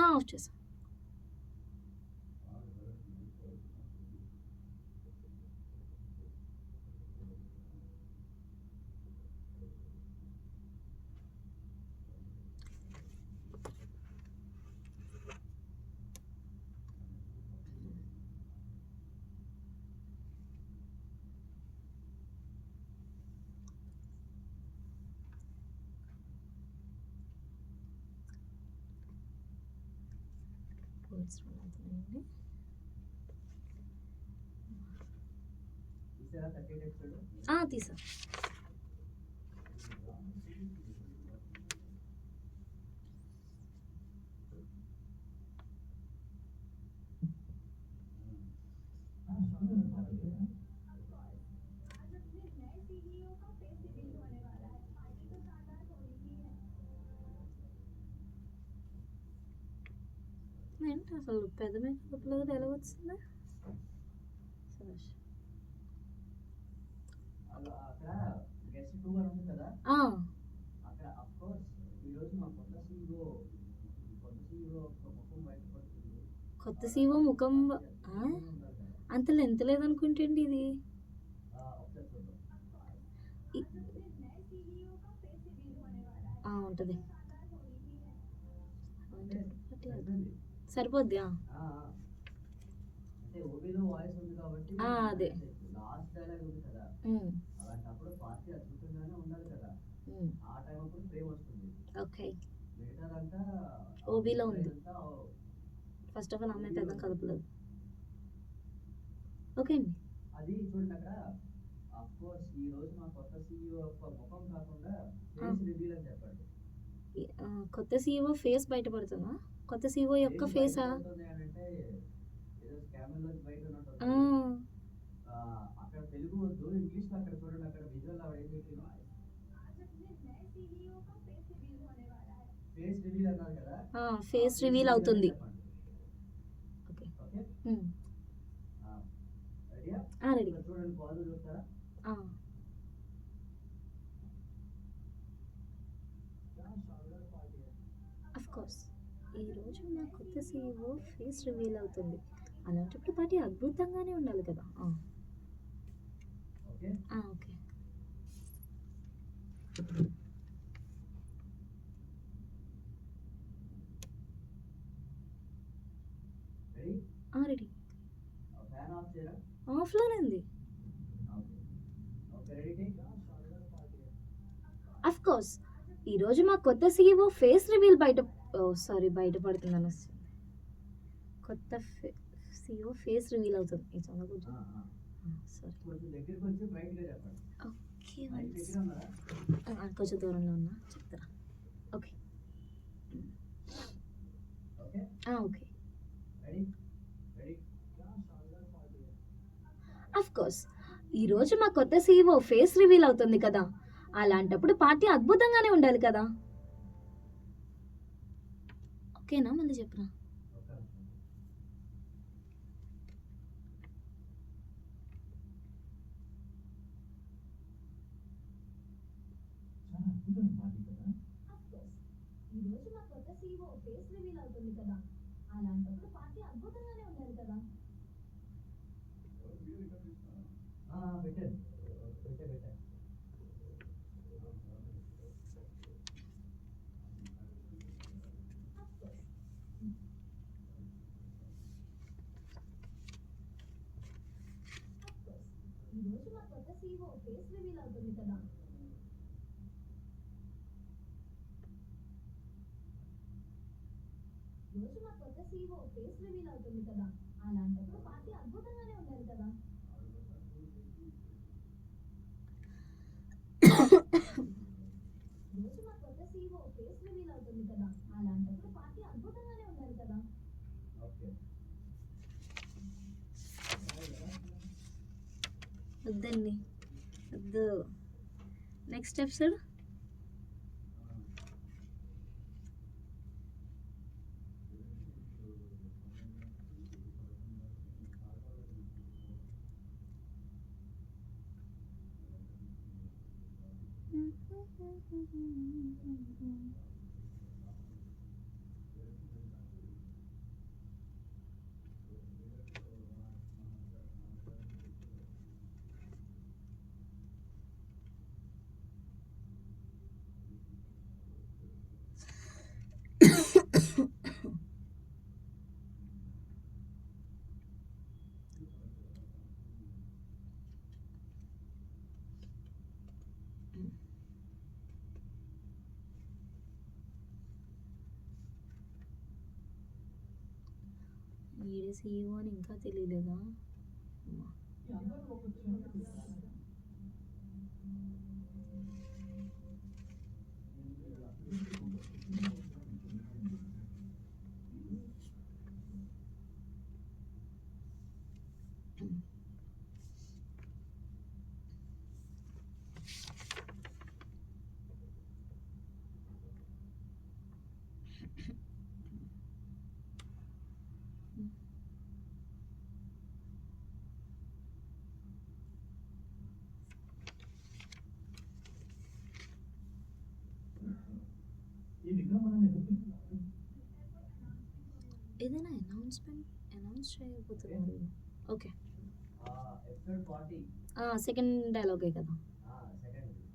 Of చేసా. తీసా. ఏంటి అసలు పెద్ద మేకప్ లేదు, ఎలా వచ్చింది? కొత్త సీఓ ముఖం అంత లెంత్ లేదనుకుంటండి ఇది. ఉంటుంది, సరిపోద్ది. అదే ఓకే. ఓబీలో ఉంది. ఫస్ట్ ఆఫ్ ఆల్ అమ్మాయి పెద్ద కదపలేదు. ఓకే అండి. కొత్త సీఈఓ ఫేస్ బయటపడుతుందా? కొత్త సీఈఓ యొక్క ఫేసా? ఫేస్ రివీల్ అవుతుంది. Okay ready. అఫ్ కోర్స్ ఈరోజు నా కొత్త సీఈఓ ఫేస్ రివీల్ అవుతుంది. అలాంటప్పుడు పార్టీ అద్భుతంగానే ఉండాలి కదా. Okay ready. ఆఫ్లోనే ఉంది. అఫ్ కోర్స్ ఈరోజు మా కొత్త సీఈఓ ఫేస్ రివీల్ బయటపడుతుందని వస్తుంది. కొత్త సీఈఓ ఫేస్ రివీల్ అవుతుంది. ఓకే, కొంచెం దూరంలో ఉన్నా, చెప్తారా? Okay okay. అఫ్ కోర్స్ ఈరోజు మా కొత్త సీఈఓ ఫేస్ రివీల్ అవుతుంది కదా. అలాంటప్పుడు పార్టీ అద్భుతంగానే ఉండాలి కదా. ఓకేనా? మళ్ళీ చెప్పరా? ఈరోజు మా కొత్త సీఈఓ ఫేస్ రివీల్ అవుతుంది కదా. అలాంటప్పుడు పార్టీ అద్భుతంగానే ఉండాలి కదా. ఈరోజు మా కొత్త సీఈఓ ఫేస్ రివీల్ అవుతుంది కదా. అలాంటప్పుడు పార్టీ అద్భుతంగానే ఉండాలి కదా. ఈరోజు మా కొత్త సీఈఓ ఫేస్ రివీల్ అవుతుంది కదా. అలాంటప్పుడు పార్టీ అద్భుతంగానే ఉండాలి కదా. వద్దండి, వద్దు. నెక్స్ట్ ఎపిసోడ్ ఈడే సీఈఓ అని ఇంకా తెలియలేదా? ఏదైనా అనౌన్స్ చేయబోతున్నారు. ఓకే, సెకండ్ డైలాగే కదా.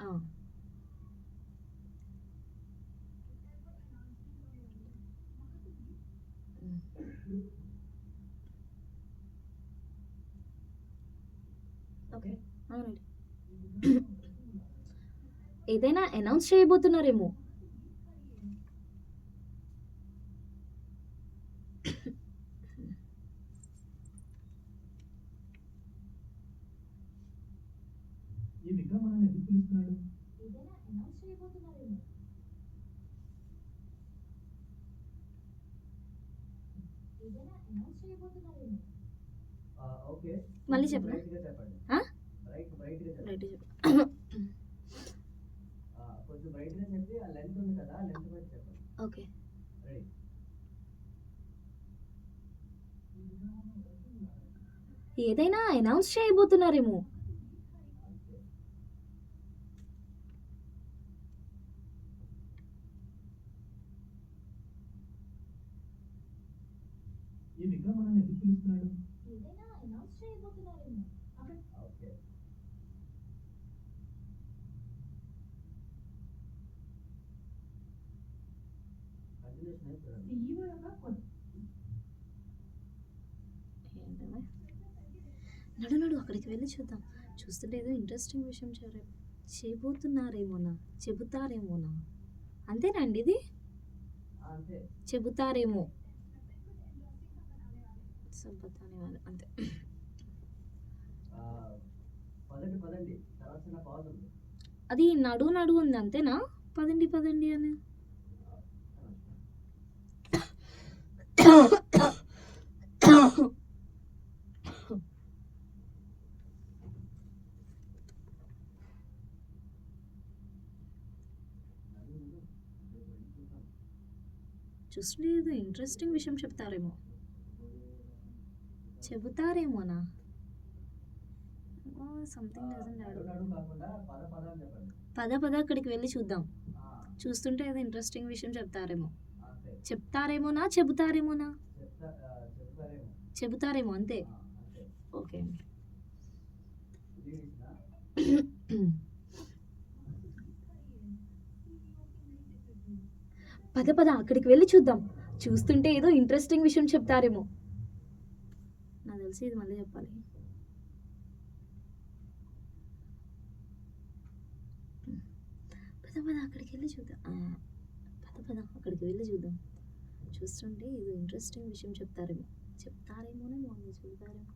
ఆ, ఓకే, అవునండి. ఏదైనా అనౌన్స్ చేయబోతున్నారేమో. మళ్ళీ చెప్పనా? రైట్ చెప్పు. ఓకే, ఏదైనా అనౌన్స్ చేయబోతున్నారేమో. ఏంటనే? నడు అక్కడికి వెళ్ళి చూద్దాం. చూస్తుంటే ఏదో ఇంట్రెస్టింగ్ విషయం చెబుతారేమోనా. అంతేనండి ఇది? చెబుతారేమో. అంతే. అది నడు ఉంది అంతేనా? పదండి అని. చూస్తుంటే ఏదో ఇంట్రెస్టింగ్ విషయం చెబుతారేమోనా. సంథింగ్ పద అక్కడికి వెళ్ళి చూద్దాం. చూస్తుంటే ఏదో ఇంట్రెస్టింగ్ విషయం చెప్తారేమోనా. చెబుతారేమో అంతే. ఓకే అండి. పద అక్కడికి వెళ్ళి చూద్దాం. చూస్తుంటే ఏదో ఇంట్రెస్టింగ్ విషయం చెప్తారేమో. నాకు తెలిసి ఇది మళ్ళీ చెప్పాలి. పద అక్కడికి వెళ్ళి చూద్దాం. అక్కడికి వెళ్ళి చూద్దాం. చూస్తుంటే ఏదో ఇంట్రెస్టింగ్ విషయం చెప్తారేమోనే మమ్మీ చెబుతారేమో.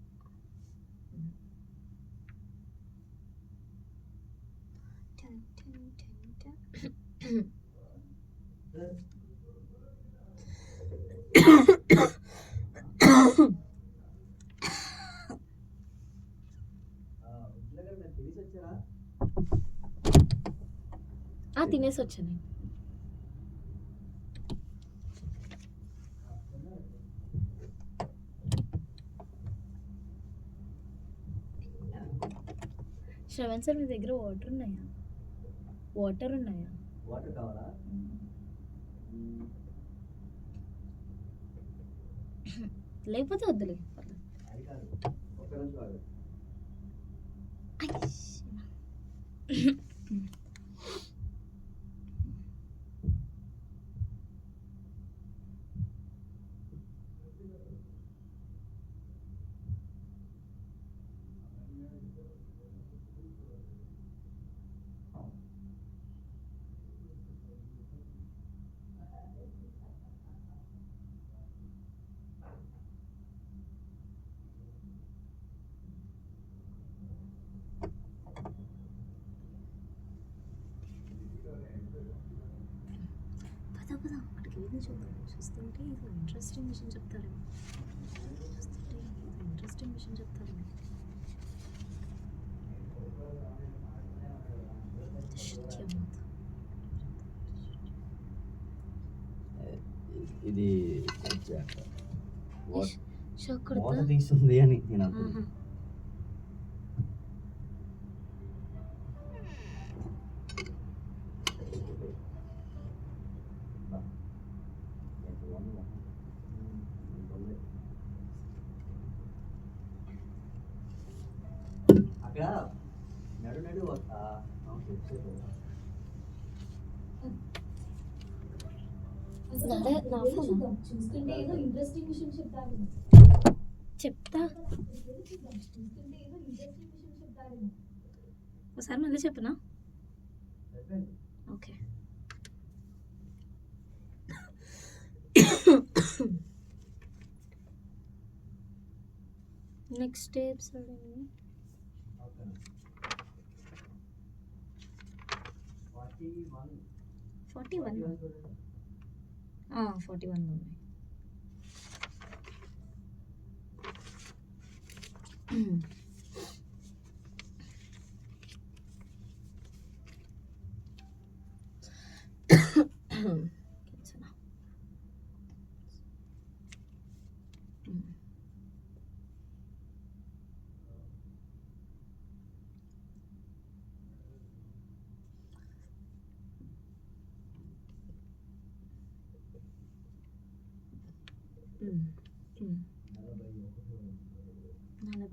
తినేసి వచ్చాను. శ్రవణ్ సార్, మీ దగ్గర వాటర్ ఉన్నాయా? వాటర్ ఉన్నాయా? వాటర్ కావాలా? లేకపోతే వద్దులే, పర్లేదు. అది కాదు, ఒక్క నిమిషం ఆగు. ఐష్. పద పద అక్కడికి వెళ్ళి చూద్దాం. చూస్తుంటే ఇది ఇంట్రెస్టింగ్ విషయం చెప్తారేమో. చూస్తుంటే ఇది ఇంట్రెస్టింగ్ విషయం చెప్తారేమో. శుచ్యమాత. ఇది షాక్ కొడతా? వాటర్ తీస్తుంది అని నేను అనుకున్నాను. ఆహా. అక్కడ నడు నడు నడే నా ఫోన్. చూస్తుంటే ఏదో ఇంట్రెస్టింగ్ విషయం చెప్తాను. చెప్తా. ఒకసారి మళ్ళీ చెప్పనా? ఓకే. Next episode 41. 41 ఉన్నాయి. Mm.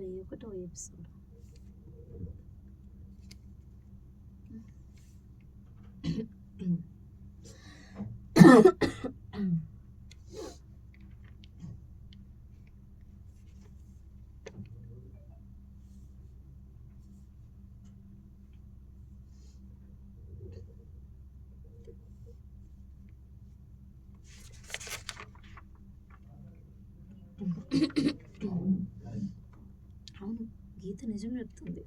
41వ ఎపిసోడ్. అవును, గీత నిజం చెప్తుంది.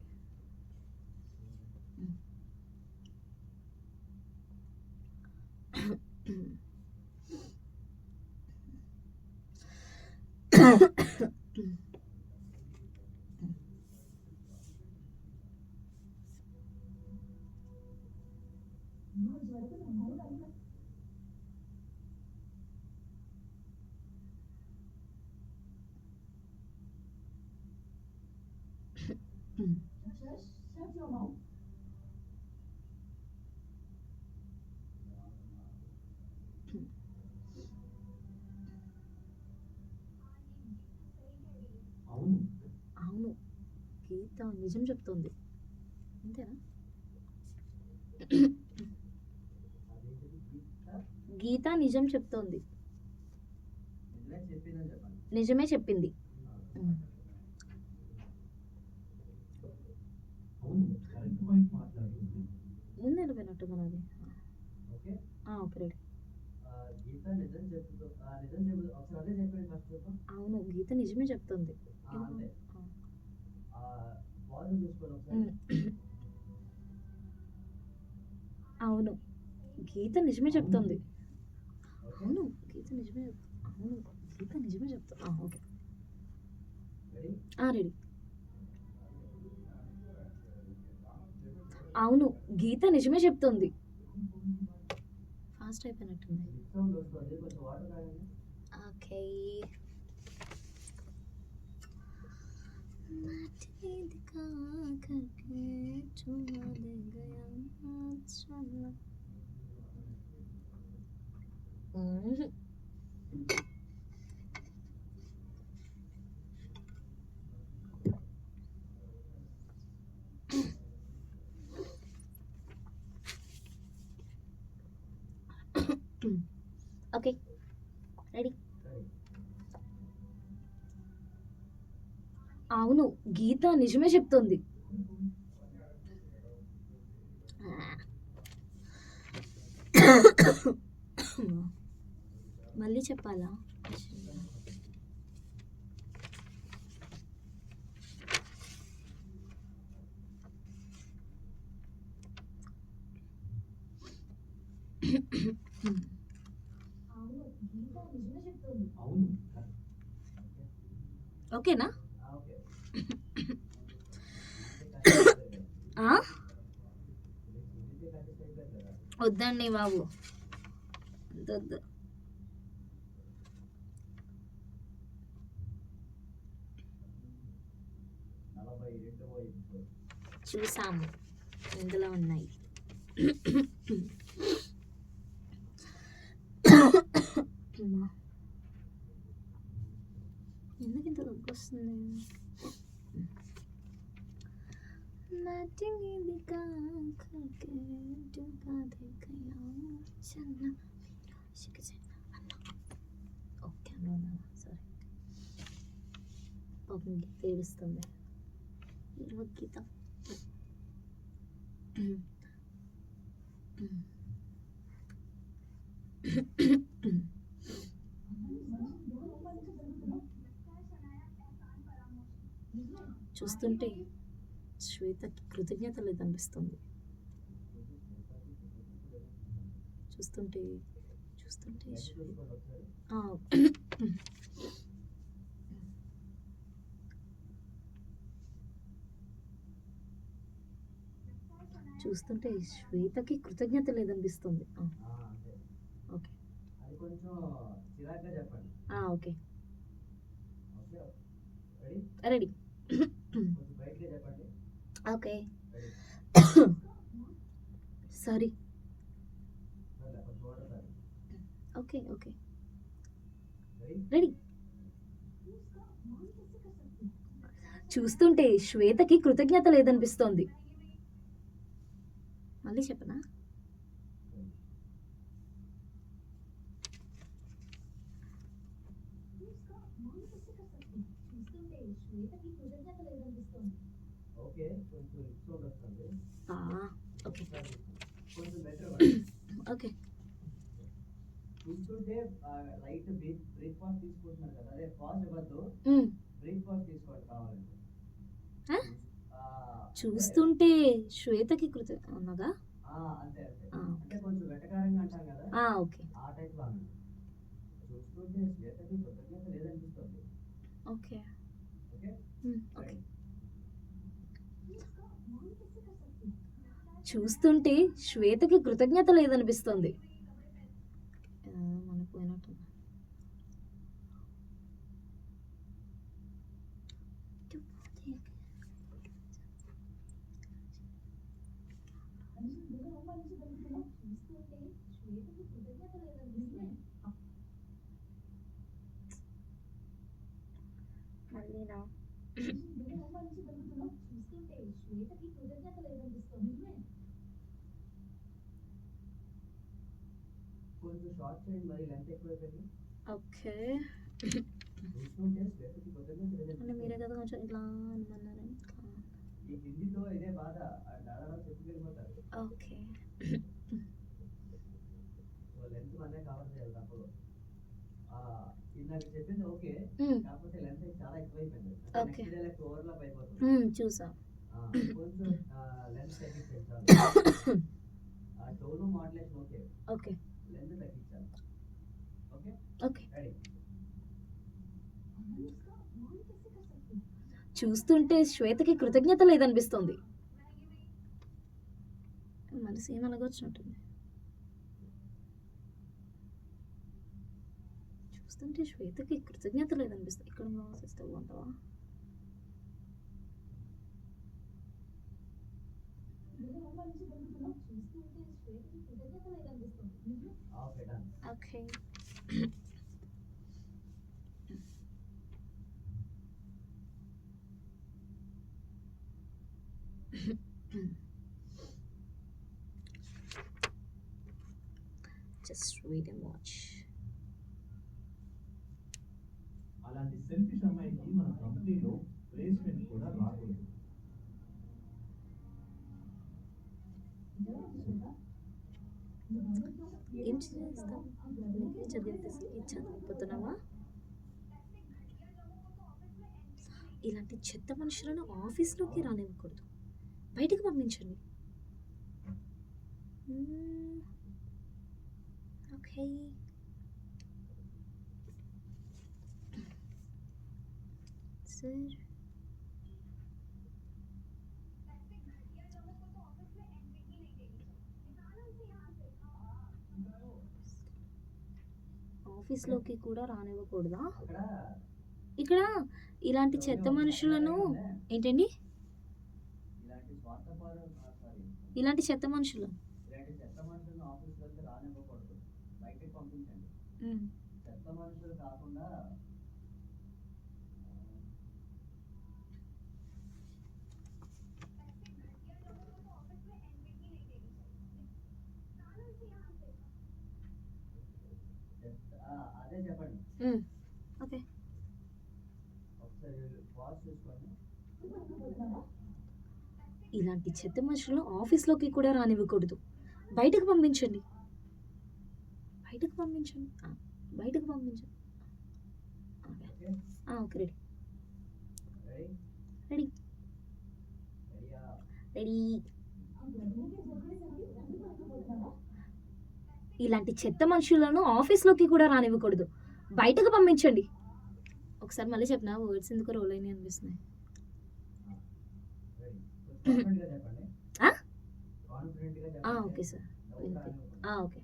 అవును, గీత నిజం చెప్తుంది. అంతేనా? గీత నిజం చెప్తోంది. నిజమే చెప్పింది. ముందు వెళ్ళిపోయినట్టు మనది. Okay, ready. అవును, గీత నిజమే చెప్తుంది. అవును, గీత నిజమే చెప్తుంది. అవును, గీత నిజమే అవును, గీత నిజమే చెప్తా. Okay, ready. అవును, గీత నిజమే చెప్తుంది. ఫాస్ట్ అయిపోయినట్టుంది. ఓకే, दिखा करके चुरा ले गया चला. Okay ready. అవును గీత నిజమే చెప్తోంది. మళ్ళీ చెప్పాలా? అవును ఓకేనా? ఓకే ఆ? వద్దండి బాబు, వద్దు. చూసాము ఇందులో ఉన్నాయి. ఎందుకు ఇంత దగ్గు వస్తుంది? ఓకే సారీ, పాపం గీత ఏడుస్తుంది. గీత చూస్తుంటే శ్వేతకి కృతజ్ఞత లేదనిపిస్తుంది. చూస్తుంటే చూస్తుంటే శ్వేతకి కృతజ్ఞత లేదనిపిస్తుంది. ఓకే అది కొంచెం చిరాగ్గా చెప్పండి. Okay ready ready. కొంచెం బయటగా చెప్పండి. Okay sorry. కొంచెం వాటర్ తాగండి. Okay okay ready ready. చూస్తుంటే శ్వేతకి కృతజ్ఞత లేదనిపిస్తోంది. మళ్ళీ చెప్పనా? ఓకే కొంచెం ఎపిసోడ్ వస్తుంది. ఓకే కొంచెం బెటర్ ఓకే. కూర్చుంటే లైట్ బ్రేక్ఫాస్ట్ తీసుకుంటున్నారు కదా, అదే ఫాస్ట్ ఇవ్వద్దు, బ్రేక్ఫాస్ట్ తీసుకోవాలి కావాలంటే. చూస్తుంటే శ్వేతకి అన్నదా? అంతే అంతే, అంటే కొంచెం వెటకారంగా అంటాం కదా, ఓకే ఆ టైప్ లో అన్నది. చూస్తుంటే శ్వేతకి కృతజ్ఞత లేదనిపిస్తుంది. Okay okay okay. చూస్తుంటే శ్వేతకి కృతజ్ఞత లేదనిపిస్తుంది. మన పోయినట్టు మళ్ళీనా? కొంచెం షార్ట్ చేయండి, మరి లెంత్ ఎక్కువైపోయింది. ఓకే చూస్తుంటే శ్వేతకి కృతజ్ఞత లేదనిపిస్తుంది. మీరే కదా కొంచెం ఇట్లా అనమన్నారని. ఈ హిందీతో ఇదే బాధ, దాదాపు చెప్పుకెళ్ళిపోతారు. ఓకే లెంత్ మనమే కవర్ చేయాలి తప్పదు. ఇందాక చెప్పింది ఓకే, కాకపోతే లెంత్ చాలా ఎక్కువైపోయింది. ఓకే ఓవర్లాప్ అయిపోతుంది. చూసా. కొంచెం లెంత్ తగ్గించాలి. Tone modulation okay, okay length తగ్గించాలి. Okay okay ready. చూస్తుంటే శ్వేతకి కృతజ్ఞత లేదనిపిస్తుంది. మనసు ఏమనగొచ్చినట్టుంది. చూస్తుంటే శ్వేతకి కృతజ్ఞత లేదనిపిస్తుంది. ఇక్కడ సిస్టర్ అంటావా? Okay done. Okay. Just wait and watch. అలాంటి సెల్ఫిష్ అమ్మాయికి మన కంపెనీలో ప్లేస్మెంట్ కూడా రాకూడదు. ఏం చేస్తాం? నీకే చదివిపోతున్నావా? ఇలాంటి చెత్త మనుషులను ఆఫీస్లోకి రానివ్వకూడదు, బయటికి పంపించండి. ఓకే. సార్, ఆఫీస్లోకి కూడా రానివ్వకూడదా? అక్కడ ఇక్కడ ఇలాంటి చెత్త మనుషులను ఏంటండి? ఇలాంటి స్వార్థపరు సారీ ఇలాంటి చెత్త మనుషులు ఇలాంటి చెత్త మనుషులను ఆఫీస్లోకి రానివ్వకూడదు, బయటికి పంపించండి. చెత్త మనుషులు కాకుండా అదే చెప్పండి. ఓకే. ఒకసారి పాజ్ చూసుకోండి. ఇలాంటి చెత్త మనుషులను ఆఫీస్లోకి కూడా రానివ్వకూడదు, బయటకు పంపించండి. బయటకు పంపించండి. బయటకు పంపించండి. Okay okay. Ready ready ready రెడీయా? రెడీ. ఇలాంటి చెత్త మనుషులను ఆఫీస్లోకి కూడా రానివ్వకూడదు, బయటకు పంపించండి. ఒకసారి మళ్ళీ చెప్పిన వర్డ్స్ ఎందుకు రోల్ అయినాయి అనిపిస్తున్నాయి. రెడీ. కాన్ఫిడెంట్గా చెప్పండి. కాన్ఫిడెంట్గా చెప్పండి. Okay sir. ఓకే.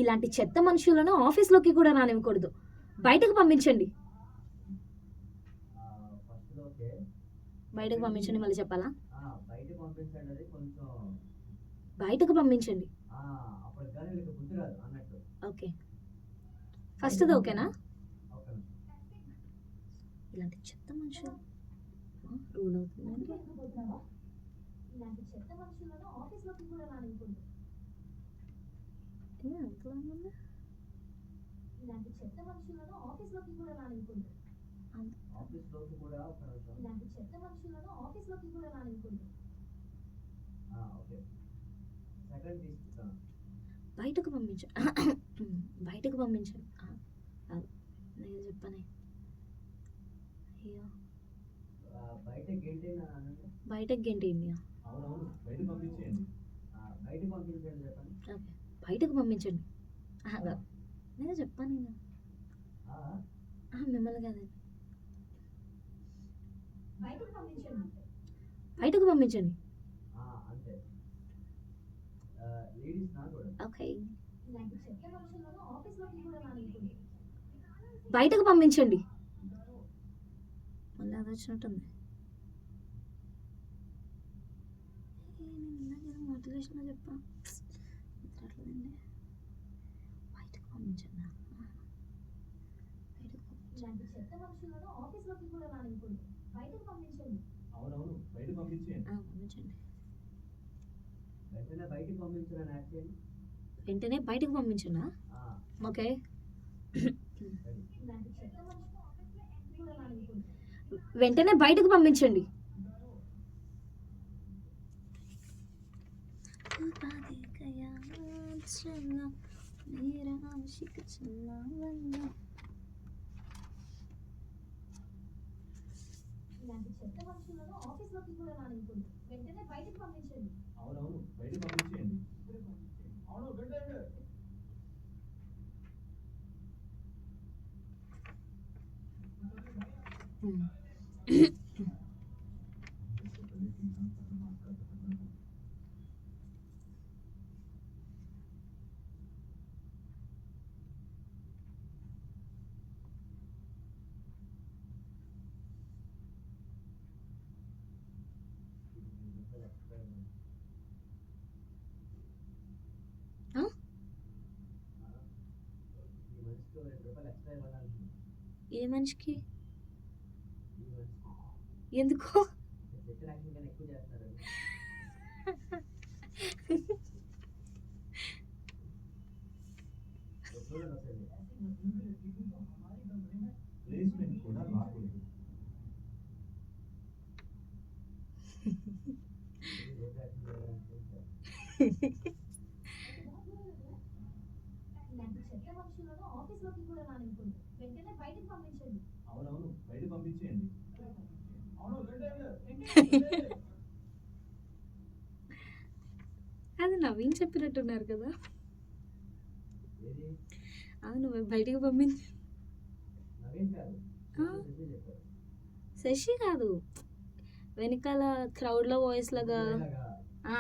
ఇలాంటి చెత్త మనుషులను ఆఫీస్లోకి కూడా రానివ్వకూడదు, బయటకు పంపించండి. First okay. బయటకు పంపించండి. మళ్ళీ చెప్పాలా? బయటకు పంపించండి. అది కొంచెం బయటకు పంపించండి. అప్పుడు కానీ వీళ్ళకి బుద్ధి రాదు అన్నట్టు. ఓకే. ఫస్ట్ది ఓకేనా? ఓకే. ఇలాంటి చెత్త మనుషులు రూల్ అవుతుందండి. ఇలాంటి చెత్త మనుషులను ఆఫీస్లోకి కూడా రానివ్వకూడదు. ఇలాంటి చెత్త మనుషులను ఆఫీస్లోకి కూడా రానివ్వకూడదు. ఆఫీస్లోకి కూడా ఒక నిమిషం. ఇలాంటి చెత్త మనుషులను ఆఫీస్లోకి కూడా రానివ్వకూడదు. ఓకే. సెకండ్ తీసుకుంటాను. బయటకు పంపించండి. బయటకు పంపించండి. నేను చెప్పనే. అయ్యో, బయటకి గెంటేనా అనండి. బయటకు గెంటేయండి. అవునవును, బయట పంపించేయండి. బయటకు పంపించండి చెప్పండి. ఓకే. బయటకు పంపించండి. నేను చెప్పాను. నేను మిమ్మల్ని కాదండి. బయటకు పంపించండి. బయటకు పంపించండి. అంతే. లేడీస్ నా కూడా. ఓకే. బయటకు పంపించండి. మళ్ళీ అది వచ్చినట్టుంది. నేను మోటివేషన్ చెప్పా. అట్లేదండి. బయటకు పంపించండి. అవునవును, బయట పంపించేయండి. పంపించండి. వెంటనే బయటికి పంపించాలని యాడ్ చేయండి. వెంటనే బయటకు పంపించండి. ఓకే. వెంటనే బయటకు పంపించండి. అవునవును, బయట పంపించేయండి. ఎక్స్ట్రా ఇవ్వాలనుకుంటున్నాను ఏ మనిషికి? ఈ మనిషికి. ఎందుకు? నేను చెప్పిన యాక్షన్ కన్నా ఎక్కువ చేస్తున్నారు అది. చూడండి ఒకసారి. ప్లేస్మెంట్ కూడా రాకూడదు. ఇది రోజు యాక్షన్ చేయాలనుకుంటున్నాను. ఇలాంటి చెత్త మనుషులను ఆఫీస్లోకి కూడా రానివ్వకూడదు. వెంటనే బయటకు పంపించండి. అవునవును, బయట పంపించేయండి. అది నవీన్ చెప్పినట్టున్నారు కదా. ఏది అవును బయటికి పంపించు. నవీన్ కాదు, ఆ? శశి చెప్పారు. శశి కాదు, వెనకాల క్రౌడ్ లో వాయిస్ లాగా. ఇలాగా, ఆ,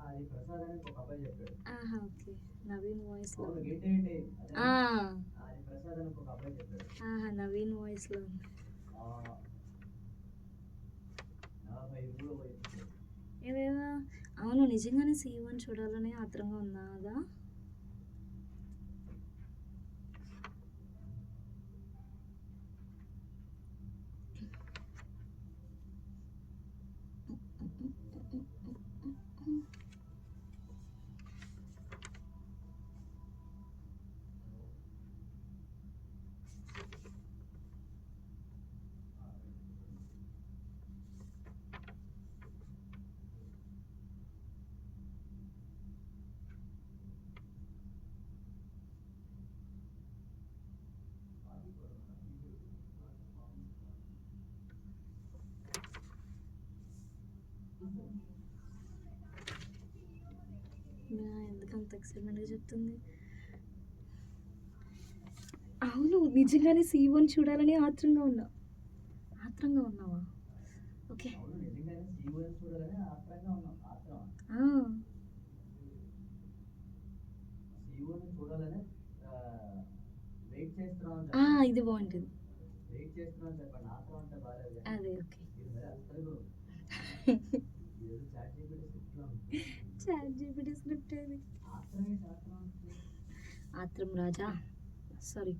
అది ప్రసాద్ అని ఒక అబ్బాయి చెప్పాడు. ఆహా ఓకే, నవీన్ వాయిస్ లో. అవును గేట్ ఏంటి అదే. ఆ, అది ప్రసాద్ అని ఒక అబ్బాయి చెప్పాడు. ఆహా నవీన్ వాయిస్ లో ఉంది. 43 వయసు. ఏవేవో. అవును నిజంగానే సీవన్ చూడాలని ఆత్రంగా ఉందా కదా. ఎందుకు అంత ఎక్సైట్మెంట్గా చెప్తుంది. అవును నిజంగానే సీవన్ చూడాలని ఆత్రంగా ఉన్నావా? ఓకే. అవును నిజంగానే సీఓఎస్ చూడాలని ఆత్రంగా ఉన్నాం. ఆత్రం ఆ, సీఓని చూడాలని వెయిట్ చేస్తున్నాం అని ఆ, చెప్పండి. ఇది బాగుంటుంది. వెయిట్ చేస్తున్నాం అని చెప్పండి. ఆత్రం అంటే బాగాలేదు కానీ అదే ఓకే. ఇది మరి అసలు ఏదో చాట్ జీపీటీ స్క్రిప్ట్లో ఉంది. చాట్ జీపీటీ స్క్రిప్ట్ అది. ఆత్రమే శాస్త్రం అంటే ఆత్రం రాజా, సారీ.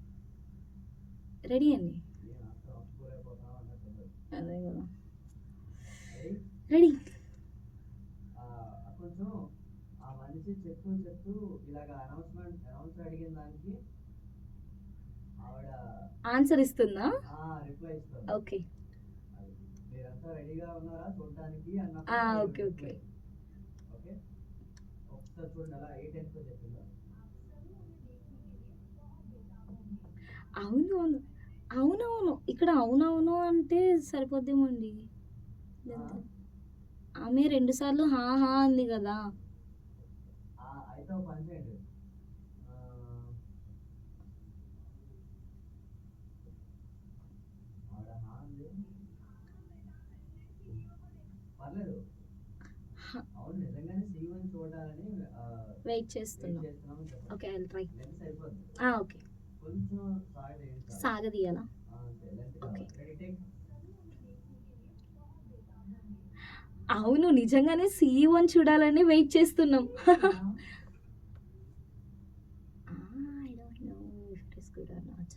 రెడీ అండి. నేను ఆత్రం ఒప్పుకోలేకపోతున్నాం అన్నట్టు. అదే కదా. అది రెడీ. కొంచెం ఆ మనిషి చెప్తూ ఇలాగ అనౌన్స్ అడిగిన దానికి ఆవిడ ఆన్సర్ ఇస్తుందా? రిప్లై ఇస్తుంది. ఓకే. అది మీరంతా రెడీగా ఉన్నారా చూడటానికి ఆ, అన్నప్పుడు ఓకే ఓకే. ఓకే ఒకసారి చూడండి అలా 8 చెప్పిందా. అవును అవునవును, ఇక్కడ అవునవును అంటే సరిపోద్దేమో అండి. ఆమె 2 సార్లు హా హా అంది కదా. అయితే ఒక పని చేయండి. ఆవిడ హా అంది. పర్లేదు. అవును నిజంగానే సీఓని చూడాలని వెయిట్ చేస్తున్నాం. చేస్తున్నామని చెప్పండి. Okay, I will try. Lens అయిపోద్ది. ఓకే. కొంచెం సాగదీయండి. సాగదీయాలా? అంతే లెన్స్ ఓకే. కావాలి. Ready take. అవును నిజంగానే సీఈఓని చూడాలని వెయిట్ చేస్తున్నాం. I don't know if it is good or not.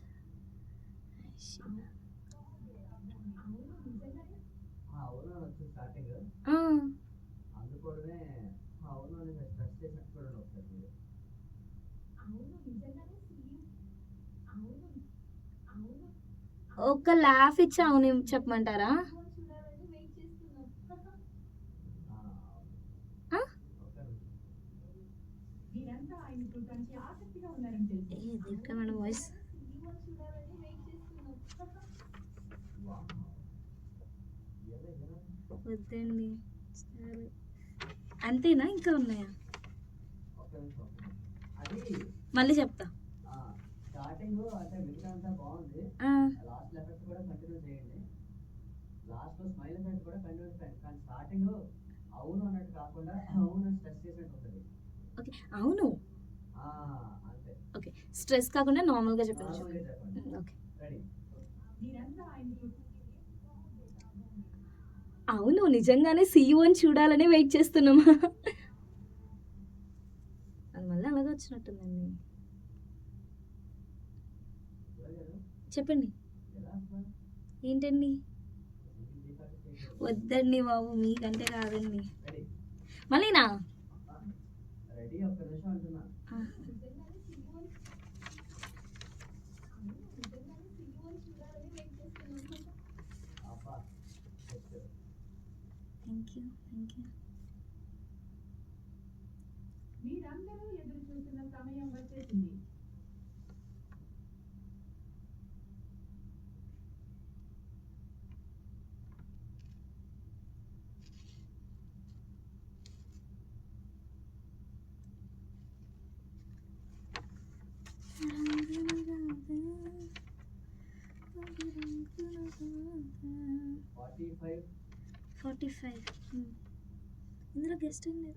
అవును వచ్చి స్టార్టింగ్ ఆ, అందుకోవడమే అవును అని స్ట్రెస్ చేసినట్టు చూడండి ఒకసారి మీరు. ఒక లాఫ్ ఇచ్చి అవును చెప్పమంటారా? ఆ? ఏ దీపిక మేడం వాయిస్. వద్దండి సరే. అంతేనా ఇంకా ఉన్నాయా? అది మళ్ళీ చెప్తా. స్టార్టింగ్ అంటే మిగతా అంతా బాగుంది. ఆ, లాస్ట్ ఎఫెక్ట్ కూడా కంటిన్యూ చేయండి. లాస్ట్ లో స్మైల్ ఎఫెక్ట్ కూడా కంటిన్యూ చేయండి. కానీ స్టార్టింగ్ అవును అన్నట్టు కాకుండా అవును అని స్ట్రెస్ చేసినట్టు ఉంటుంది. ఓకే అవును. అంతే. ఓకే స్ట్రెస్ కాకుండా నార్మల్గా చెప్పండి. నార్మల్గా చెప్పండి. ఓకే. రెడీ. అవును నిజంగానే సీఈఓని చూడాలని వెయిట్ చేస్తున్నాం. అది మళ్ళీ అలాగే వచ్చినట్టుందండి. అలాగే చెప్పండి ఎలా అసలు? ఏంటండి ఇది రికార్డ్ చేసేది. వద్దండి బాబు మీకంటే కాదండి రెడీ మళ్ళీనా రెడీ ఒక్క నిమిషం అంటున్నా. ఆ, అబ్బా next thank you thank you మీరందరూ ఎదురు చూస్తున్న సమయం వచ్చేసింది. ఫార్టీ ఫైవ్ 45 ఇందులో గెస్ట్ ఉంది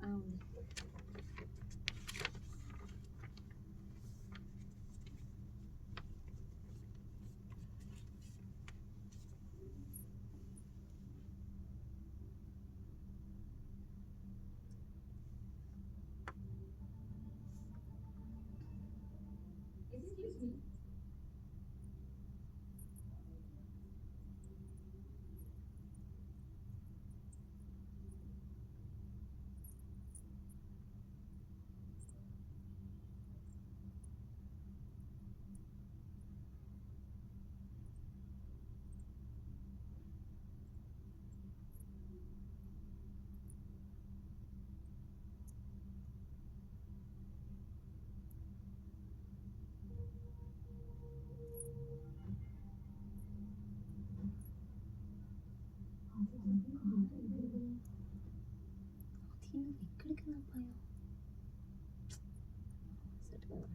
Excuse me. ఎక్కడికి వెళ్ళిపోయావు సెట్ కదా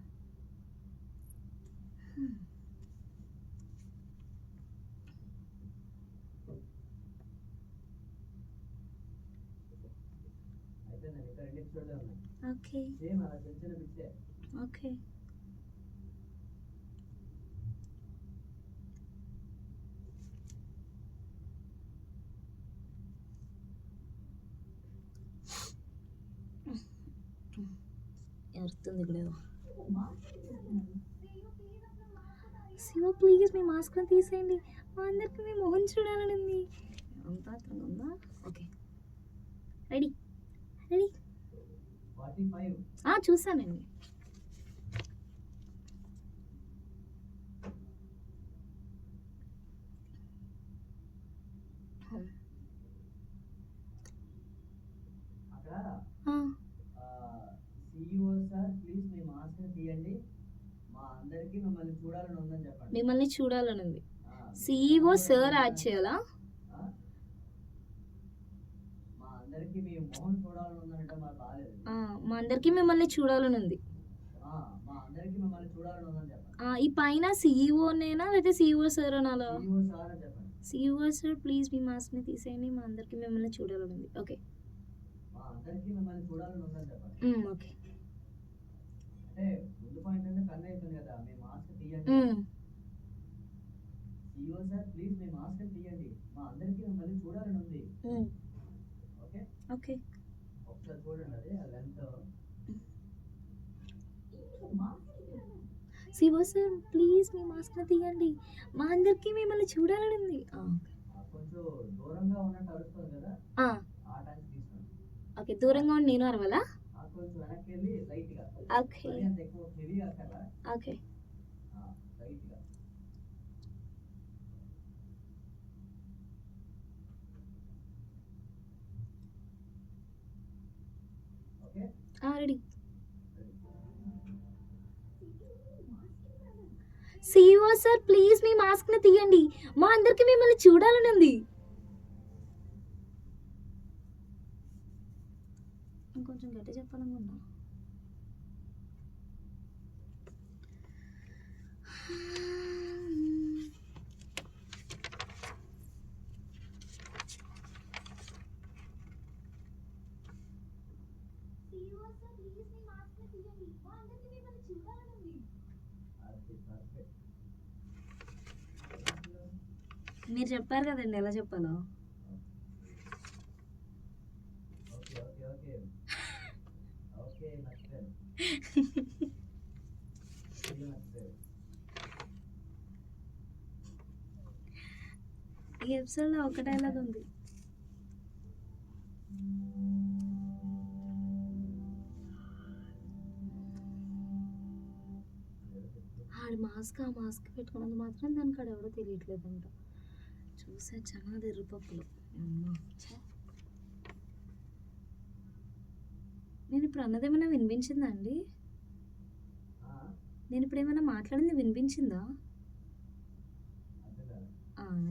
అయిపోయిందండి. ఇంకా 2 ఎపిసోడ్లే ఉన్నాయి. ఓకే సేమ్ అలా చిన్న చిన్న బిట్సే. ఓకే ఎవరుతుంది ఇక్కడ శివ ప్లీజ్ మీ మాస్క్ తీసేయండి మా అందరికి మీ మొహం చూడాలని ఉంది అంతా అతను ఉందా ఓకే రెడీ రెడీ 45 చూసానండి అక్కడ ఆ, CEO sir please me mask తీయండి, మా అందరికీ మిమ్మల్ని చూడాలని ఉందని చెప్పండి. మిమ్మల్ని చూడాలని ఉంది ఆ, సిఇఓ సార్ యాడ్ చేయాలా ఆ? మా అందరికీ మీ మొహం చూడాలని ఉందంటే మాకు బాగాలేదు. మా అందరికి మిమ్మల్ని చూడాలని ఉంది మా అందరికీ మిమ్మల్ని చూడాలని ఉందని చెప్పండి. ఈ పైన సిఇఓనేనా లేదా సిఇఓ సార్ అనాలా సిఇఓ సార్ అని చెప్పండి. సిఇఓ సార్ ప్లీజ్ మీ మాస్క్ని తీసేయండి మా అందరికి మిమ్మల్ని చూడాలని ఉంది ఓకే మా అందరికీ మిమ్మల్ని చూడాలని ఉందని చెప్పండి. ఓకే అంటే ముందు పాయింట్ అంటే కన్ను అయిపోయింది కదా, మీ మాస్క్ తీయండి. CEO sir please me mask తీయండి, మా అందరికీ మిమ్మల్ని చూడాలని ఉంది. ఓకే ఓకే ఒకసారి చూడండి, అది ఆ లెంత్. సిఇఓ సార్ ప్లీజ్ మీ మాస్క్ని తీయండి మా అందరికి మిమ్మల్ని చూడాలని ఉంది కొంచెం దూరంగా ఉన్నట్టు అరుస్తుంది కదా, ఆ టైం తీసుకోండి. ఓకే దూరంగా ఉండి నేను అరవాలా కొంచెం వెనక్కి వెళ్ళి లైట్ గా, ఓకే మరీ అంత ఎక్కువ హెవీ అక్కడ ఓకే లైట్ గా. Okay ready CEO sir please మీ మాస్క్ని తీయండి మా అందరికి మిమ్మల్ని చూడాలని ఉంది ఇంకొంచెం గట్టి చెప్పాలనుకున్నా అది పర్ఫెక్ట్. మీరు చెప్పారు కదండి ఎలా చెప్పాలో ఓకే ఓకే ఓకే ఓకే మర్చిపోయాను. ఇది మర్చిపోయాను. 45 45 45 ఎపిసోడ్లో ఒక డైలాగ్ ఉంది. ఆడు మాస్క్ పెట్టుకున్నంత మాత్రం దానికి ఆడు ఎవడో తెలియట్లేదంట. చూసా చాలా ఎర్రపప్పులు. అమ్మా ఛే. నేను ఇప్పుడు అన్నదేమైనా వినిపించిందా అండి? నేను ఇప్పుడు ఏమైనా మాట్లాడింది వినిపించిందా?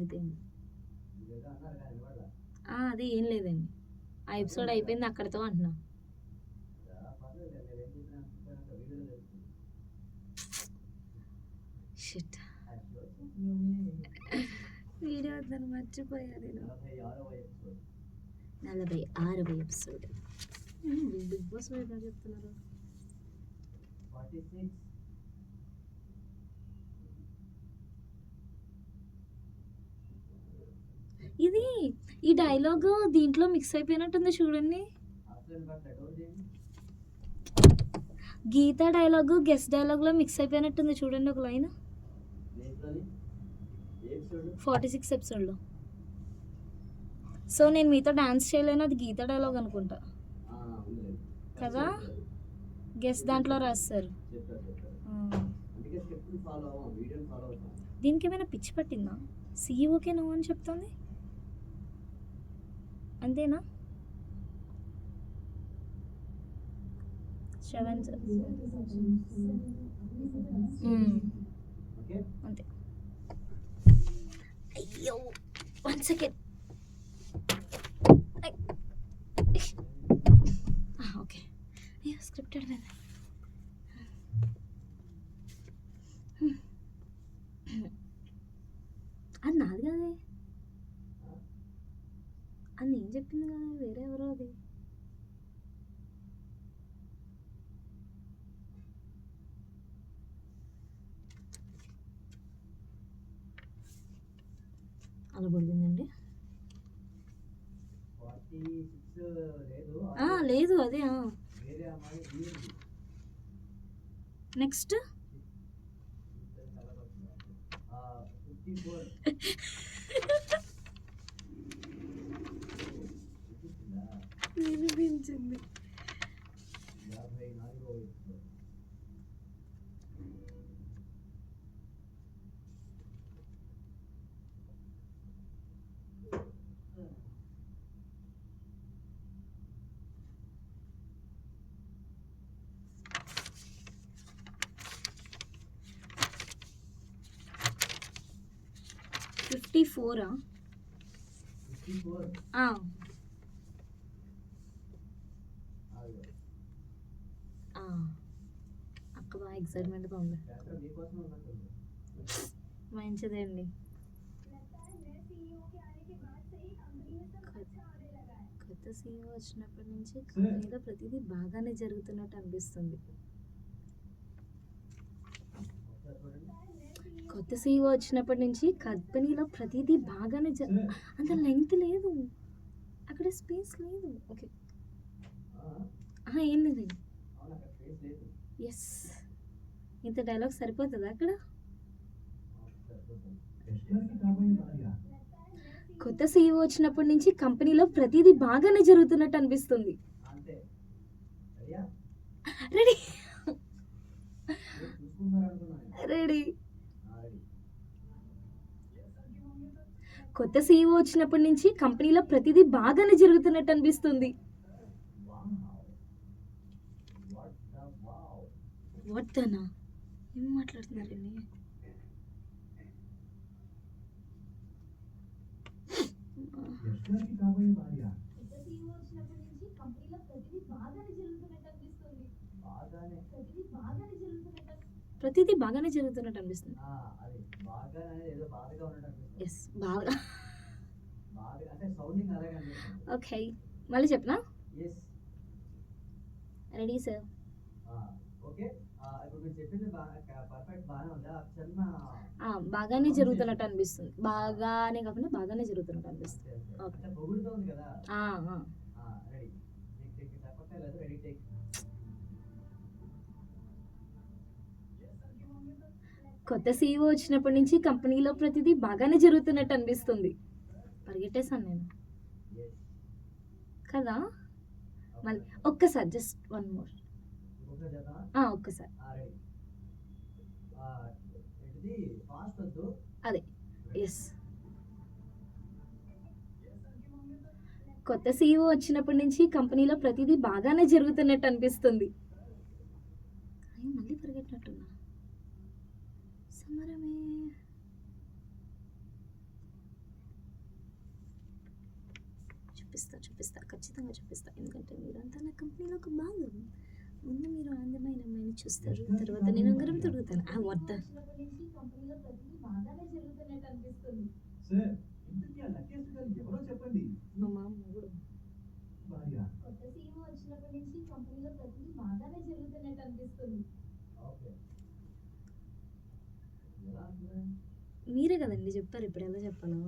అదే అదే ఏం లేదండి. ఆ ఎపిసోడ్ అయిపోయింది అక్కడితో అంటున్నా. షిట్, వీడియో వద్దని మర్చిపోయా నేను. 46వ ఎపిసోడ్. బిగ్ బాస్ వైపు చెప్తున్నారు. 46. ఇది ఈ డైలాగ్ దీంట్లో మిక్స్ అయిపోయినట్టుంది చూడండి. గీత డైలాగ్ గెస్ట్ డైలాగ్లో మిక్స్ అయిపోయినట్టుంది చూడండి ఒక లైన్. 46 ఎపిసోడ్లో. సో నేను మీతో డాన్స్ చేయలేను, అది గీత డైలాగ్ అనుకుంటా కదా. గెస్ట్ దాంట్లో రాస్తారు. దీనికి ఏమైనా పిచ్చి పట్టిందా? సీఈఓకే నో అని చెప్తుంది, అంతేనా? 7 అంతే. అయ్యో 1 సెకండ్. ఓకే, అయ్యో స్క్రిప్టెడ్ మీద. అది నాది కదే, అది నేను చెప్పింది కదా, వేరే ఎవరో అది. అలా పడిపోయిందండి. లేదు అదే. నెక్స్ట్ వినిపించింది. ఫోరా? అక్క బాగా ఎక్సైట్మెంట్గా ఉంది. మంచిదండి. కొత్త సీఈఓ వచ్చినప్పటి నుంచి కంపెనీలో ప్రతిదీ బాగానే జరుగుతున్నట్టు అనిపిస్తుంది. కొత్త సీఈఓ వచ్చినప్పటి నుంచి కంపెనీలో ప్రతిదీ బాగానే అంత లెంగ్త్ లేదు, అక్కడ స్పేస్ లేదు. ఓకే, ఏం లేదండి. ఎస్, ఇంత డైలాగ్ సరిపోతుందా అక్కడ? కొత్త సీఈఓ వచ్చినప్పటి నుంచి కంపెనీలో ప్రతిదీ బాగానే జరుగుతున్నట్టు అనిపిస్తుంది. Ready ready. కొత్త సీఈఓ వచ్చినప్పటి నుంచి కంపెనీలో ప్రతిదీ బాగానే జరుగుతున్నట్టు అనిపిస్తుంది. వద్దనా? ఏం మాట్లాడుతున్నారండి? ప్రతిదీ బాగానే జరుగుతున్నట్టు అనిపిస్తుంది. ఎస్, బాగా. ఓకే, మళ్ళీ చెప్పనా? Ready sir. బాగానే జరుగుతున్నట్టు అనిపిస్తుంది. బాగానే కాకుండా బాగానే జరుగుతున్నట్టు అనిపిస్తుంది. కొత్త సీఈఓ వచ్చినప్పటి నుంచి కంపెనీలో ప్రతిదీ బాగానే జరుగుతున్నట్టు అనిపిస్తుంది. పరిగెట్టేశాను నేను Yes. కదా. మళ్ళీ ఒక్కసారి జస్ట్ వన్ మోర్. ఇంకొకసారి చేద్దామా? ఒక్కసారి రెడీ. ఏంటిది ఫాస్ట్ వద్దు. అదే. ఎస్. కొత్త సీఈఓ వచ్చినప్పటి నుంచి కంపెనీలో ప్రతిదీ బాగానే జరుగుతున్నట్టు అనిపిస్తుంది. కానీ మళ్ళీ పరిగెట్టినట్టున్నా. సమరమే. చూపిస్తా ఖచ్చితంగా చూపిస్తా. ఎందుకంటే మీరంతా నా కంపెనీలో ఒక భాగం. ముందు మీరు అందమైన అమ్మాయిని చూస్తారు, తర్వాత నేను ఉంగరం తొడుగుతాను. ఆ వద్ద కంపెనీలో ప్రతిదీ బాగానే జరుగుతున్నట్టు అనిపిస్తుంది. సార్ ఇంతకీ ఆ లక్కీస్ట్ గర్ల్ ఎవరో చెప్పండి. మా మామ మొగుడు. భార్య. కొత్త సీఈఓ వచ్చినప్పటి నుంచి కంపెనీలో ప్రతిదీ బాగానే జరుగుతున్నట్టు అనిపిస్తుంది. ఓకే. ఎలా అంటున్నా? మీరే కదండి చెప్పారు ఇప్పుడు ఎలా చెప్పాలో.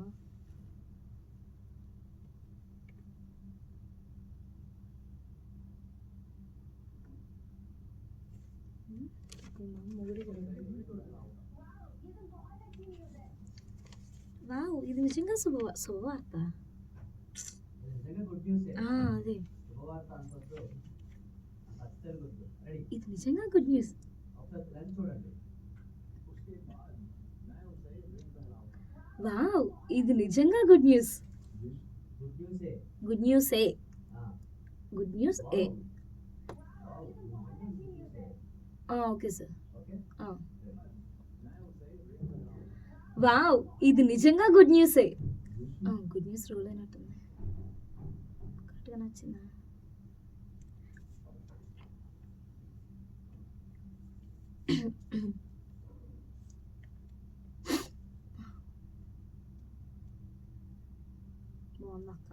వావ్, ఇది నిజంగా శుభవార్త. ఇది నిజంగా గుడ్ న్యూసే. అదే, శుభవార్త అంతొద్దు. అంత అస్సలు వద్దు. రెడీ. ఇది నిజంగా గుడ్ న్యూస్. ఒకసారి లెన్స్ చూడండి. వావ్, ఇది నిజంగా గుడ్ న్యూస్. గుడ్ న్యూసే. గుడ్ న్యూస్ ఏ. ఆ. గుడ్ న్యూస్ ఏ. వావ్, ఇది నిజంగా గుడ్ న్యూసే. Okay sir. ఓకే. వావ్, ఇది నిజంగా గుడ్ న్యూసే. గుడ్ న్యూస్ రోల్ అయినట్టుంది. కరెక్ట్గా నచ్చిందా? బాగుంది అక్క.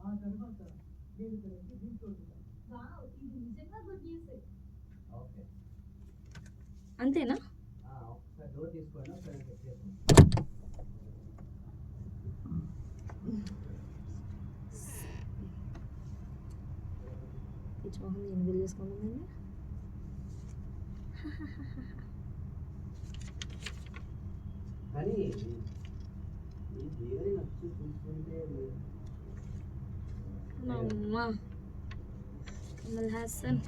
ఆ తర్వాత నేను ఇక్కడ వచ్చి దీన్ని చూడుకుంటాను. వావ్, ఇది నిజంగా గుడ్ న్యూసే. ఓకే. అంతేనా? ఒకసారి డోర్ తీసుకోండి. ఒకసారి చెక్ చేసుకోండి. పిచ్చి మొహం నేను బిల్ చేసుకోమండి. కానీ ఈ థియరీ నచ్చి చూసుకుంటే అమ్మ కమల్ హాసన్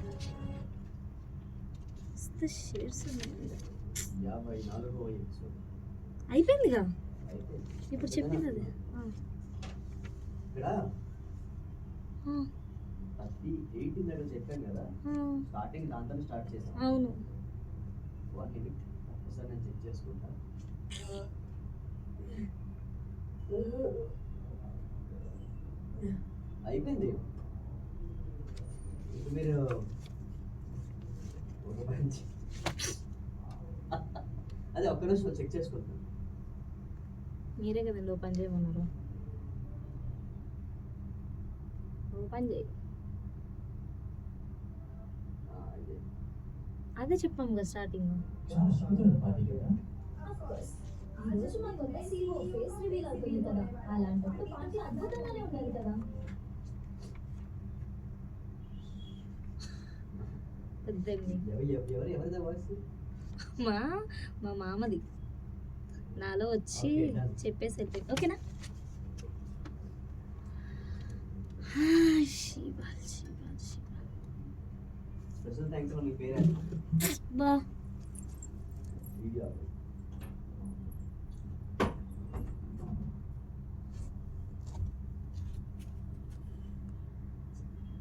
షేర్స్ 54వ ఎపిసోడ్ అయిపోయిందిగా. అయిపోయింది. ఇప్పుడు చెప్పింది అది. ఇక్కడ 18 దగ్గర చెప్పాను కదా, స్టార్టింగ్ దాంతో స్టార్ట్ చేశాను. అవును. 1 మినిట్ ఒకసారి నేను చెక్ చేసుకుంటా. అయిపోయింది. ఇప్పుడు మీరు ఒక మంచి అదే ఒక్క నిమిషం చెక్ చేసుకుంటాను. మీరే కదండి ఓపెన్ చేయమన్నారు. ఓపెన్ చేయి. అదే చెప్పాము కదా స్టార్టింగ్. చాలా అద్భుతమైన పార్టీ కదా. ఈరోజు మా కొత్త సీఈఓ ఫేస్ రివీల్ అవుతుంది కదా, అలాంటప్పుడు పార్టీ అద్భుతంగానే ఉండాలి కదా. ఎవరిదా వాయిస్? మా మామది నాలో వచ్చి Okay, done. చెప్పేసి వెళ్ళిపోయింది. ఓకేనా? శివాల్ శివాల్ శివాల్. స్పెషల్ థ్యాంక్స్ మీ పేరెంట్ బా వీడియో